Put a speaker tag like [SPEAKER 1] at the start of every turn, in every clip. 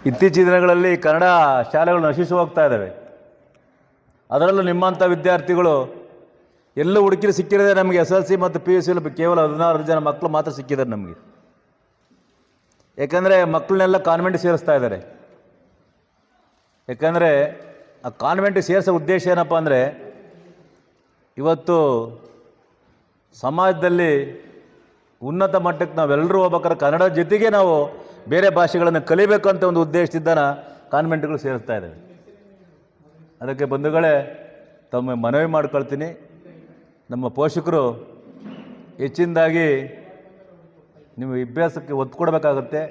[SPEAKER 1] ಇತ್ತೀಚಿನ ದಿನಗಳಲ್ಲಿ ಕನ್ನಡ ಶಾಲೆಗಳು ನಶಿಸಿ ಹೋಗ್ತಾ ಇದ್ದಾವೆ. ಅದರಲ್ಲೂ ನಿಮ್ಮಂಥ ವಿದ್ಯಾರ್ಥಿಗಳು ಎಲ್ಲೂ ಹುಡುಕಿರು ಸಿಕ್ಕಿರೋದೇ ನಮಗೆ SLC ಮತ್ತು PUC ಕೇವಲ 16 ಜನ ಮಕ್ಕಳು ಮಾತ್ರ ಸಿಕ್ಕಿದ್ದಾರೆ ನಮಗೆ. ಯಾಕಂದರೆ ಮಕ್ಕಳನ್ನೆಲ್ಲ ಕಾನ್ವೆಂಟ್ ಸೇರಿಸ್ತಾ ಇದ್ದಾರೆ. ಯಾಕಂದರೆ ಆ ಕಾನ್ವೆಂಟ್ ಸೇರಿಸೋ ಉದ್ದೇಶ ಏನಪ್ಪ ಅಂದರೆ, ಇವತ್ತು ಸಮಾಜದಲ್ಲಿ ಉನ್ನತ ಮಟ್ಟಕ್ಕೆ ನಾವೆಲ್ಲರೂ ಹೋಗ್ಬೇಕಾದ್ರೆ ಕನ್ನಡ ಜೊತೆಗೆ ನಾವು ಬೇರೆ ಭಾಷೆಗಳನ್ನು ಕಲಿಬೇಕು ಅಂತ ಒಂದು ಉದ್ದೇಶದಿಂದ ಕಾನ್ವೆಂಟ್ಗಳು ಸೇರಿಸ್ತಾ ಇದ್ದೇವೆ. ಅದಕ್ಕೆ ಬಂಧುಗಳೇ, ತಮ್ಮ ಮನವಿ ಮಾಡ್ಕೊಳ್ತೀನಿ, ನಮ್ಮ ಪೋಷಕರು ಹೆಚ್ಚಿನದಾಗಿ ನೀವು ಅಭ್ಯಾಸಕ್ಕೆ ಒತ್ತು ಕೊಡಬೇಕಾಗುತ್ತೆ.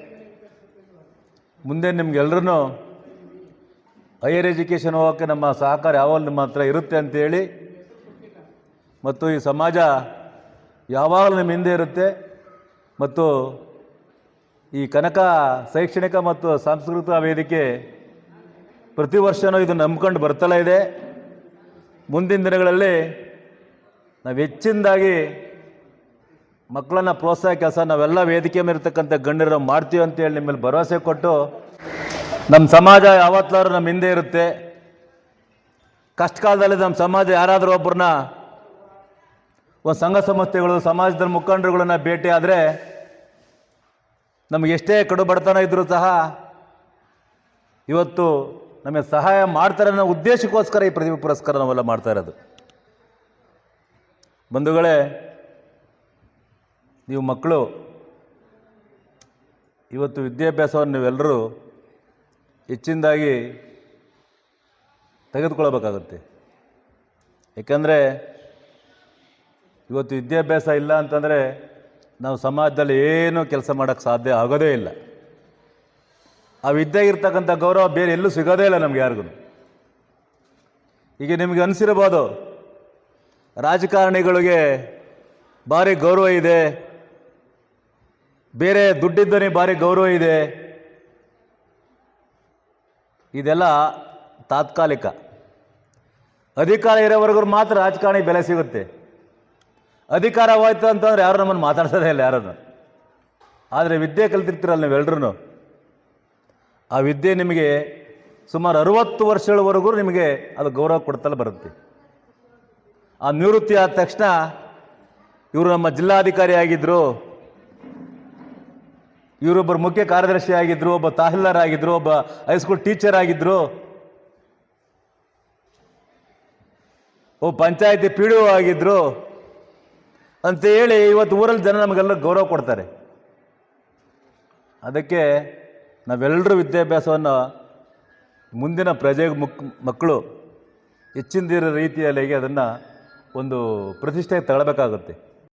[SPEAKER 1] ಮುಂದೆ ನಿಮ್ಗೆಲ್ಲರೂ ಹೈಯರ್ ಎಜುಕೇಷನ್ ಹೋಗೋಕ್ಕೆ ನಮ್ಮ ಸಹಕಾರ ಯಾವಾಗ ನಿಮ್ಮ ಹತ್ರ ಇರುತ್ತೆ ಅಂತೇಳಿ, ಮತ್ತು ಈ ಸಮಾಜ ಯಾವಾಗಲೂ ನಿಮ್ಮ ಹಿಂದೆ ಇರುತ್ತೆ. ಮತ್ತು ಈ ಕನಕ ಶೈಕ್ಷಣಿಕ ಮತ್ತು ಸಾಂಸ್ಕೃತಿಕ ವೇದಿಕೆ ಪ್ರತಿ ವರ್ಷವೂ ಇದು ನಂಬ್ಕೊಂಡು ಬರ್ತಲೇ ಇದೆ. ಮುಂದಿನ ದಿನಗಳಲ್ಲಿ ನಾವು ಹೆಚ್ಚಿನದಾಗಿ ಮಕ್ಕಳನ್ನು ಪ್ರೋತ್ಸಾಹ ಕೆಲಸ ನಾವೆಲ್ಲ ವೇದಿಕೆ ಮೇಲಿರ್ತಕ್ಕಂಥ ಗಣ್ಯರು ಮಾಡ್ತೀವಿ ಅಂತೇಳಿ ನಿಮ್ಮಲ್ಲಿ ಭರವಸೆ ಕೊಟ್ಟು, ನಮ್ಮ ಸಮಾಜ ಯಾವತ್ತಾದ್ರೂ ನಮ್ಮ ಹಿಂದೆ ಇರುತ್ತೆ. ಕಷ್ಟ ಕಾಲದಲ್ಲಿ ನಮ್ಮ ಸಮಾಜ ಯಾರಾದರೂ ಒಬ್ಬರನ್ನ, ಒಂದು ಸಂಘ ಸಂಸ್ಥೆಗಳು, ಸಮಾಜದ ಮುಖಂಡರುಗಳನ್ನ ಭೇಟಿ ಆದರೆ ನಮಗೆ ಎಷ್ಟೇ ಕಡು ಬಡತನ ಇದ್ದರೂ ಸಹ ಇವತ್ತು ನಮಗೆ ಸಹಾಯ ಮಾಡ್ತಾರೆ ಅನ್ನೋ ಉದ್ದೇಶಕ್ಕೋಸ್ಕರ ಈ ಪ್ರತಿಭೆ ಪುರಸ್ಕಾರ ನಾವೆಲ್ಲ ಮಾಡ್ತಾ ಇರೋದು. ಬಂಧುಗಳೇ, ನೀವು ಮಕ್ಕಳು ಇವತ್ತು ವಿದ್ಯಾಭ್ಯಾಸವನ್ನು ನೀವೆಲ್ಲರೂ ಹೆಚ್ಚಿನದಾಗಿ ತೆಗೆದುಕೊಳ್ಬೇಕಾಗುತ್ತೆ. ಏಕೆಂದರೆ ಇವತ್ತು ವಿದ್ಯಾಭ್ಯಾಸ ಇಲ್ಲ ಅಂತಂದರೆ ನಾವು ಸಮಾಜದಲ್ಲಿ ಏನೂ ಕೆಲಸ ಮಾಡೋಕ್ಕೆ ಸಾಧ್ಯ ಆಗೋದೇ ಇಲ್ಲ. ಆ ವಿದ್ಯೆಗಿರ್ತಕ್ಕಂಥ ಗೌರವ ಬೇರೆ ಎಲ್ಲೂ ಸಿಗೋದೇ ಇಲ್ಲ ನಮ್ಗೆ ಯಾರಿಗೂ. ಈಗ ನಿಮಗೆ ಅನಿಸಿರ್ಬೋದು, ರಾಜಕಾರಣಿಗಳಿಗೆ ಭಾರಿ ಗೌರವ ಇದೆ, ಬೇರೆ ದುಡ್ಡಿದ್ದವನಿಗೆ ಭಾರಿ ಗೌರವ ಇದೆ. ಇದೆಲ್ಲ ತಾತ್ಕಾಲಿಕ. ಅಧಿಕಾರ ಇರೋವರೆಗೂ ಮಾತ್ರ ರಾಜಕಾರಣಿ ಬೆಲೆ ಸಿಗುತ್ತೆ. ಅಧಿಕಾರ ಹೋಯ್ತು ಅಂತಂದರೆ ಯಾರು ನಮ್ಮನ್ನು ಮಾತಾಡ್ಸೋದೇ ಇಲ್ಲ ಯಾರನ್ನು. ಆದರೆ ವಿದ್ಯೆ ಕಲ್ತಿರ್ತೀರಲ್ಲ ನೀವೆಲ್ಲರೂ, ಆ ವಿದ್ಯೆ ನಿಮಗೆ ಸುಮಾರು 60 ವರ್ಷಗಳವರೆಗೂ ನಿಮಗೆ ಅದು ಗೌರವ ಕೊಡ್ತಲೇ ಬರುತ್ತೆ. ಆ ನಿವೃತ್ತಿ ಆದ ತಕ್ಷಣ ಇವರು ನಮ್ಮ ಜಿಲ್ಲಾಧಿಕಾರಿ ಆಗಿದ್ದರು, ಇವರೊಬ್ಬರು ಮುಖ್ಯ ಕಾರ್ಯದರ್ಶಿ ಆಗಿದ್ದರು, ಒಬ್ಬ ತಹಸೀಲ್ದಾರ್ ಆಗಿದ್ದರು, ಒಬ್ಬ ಹೈಸ್ಕೂಲ್ ಟೀಚರ್ ಆಗಿದ್ದರು, ಒಬ್ಬ ಪಂಚಾಯತಿ PDO ಆಗಿದ್ದರು ಅಂತ ಹೇಳಿ ಇವತ್ತು ಊರಲ್ಲಿ ಜನ ನಮಗೆಲ್ಲ ಗೌರವ ಕೊಡ್ತಾರೆ. ಅದಕ್ಕೆ ನಾವೆಲ್ಲರೂ ವಿದ್ಯಾಭ್ಯಾಸವನ್ನು ಮುಂದಿನ ಪ್ರಜೆಗೆ ಮಕ್ಕಳು ಹೆಚ್ಚಿನ ರೀತಿಯಲ್ಲಿ ಅದನ್ನು ಒಂದು ಪ್ರತಿಷ್ಠೆಗೆ ತಗೊಳ್ಬೇಕಾಗುತ್ತೆ.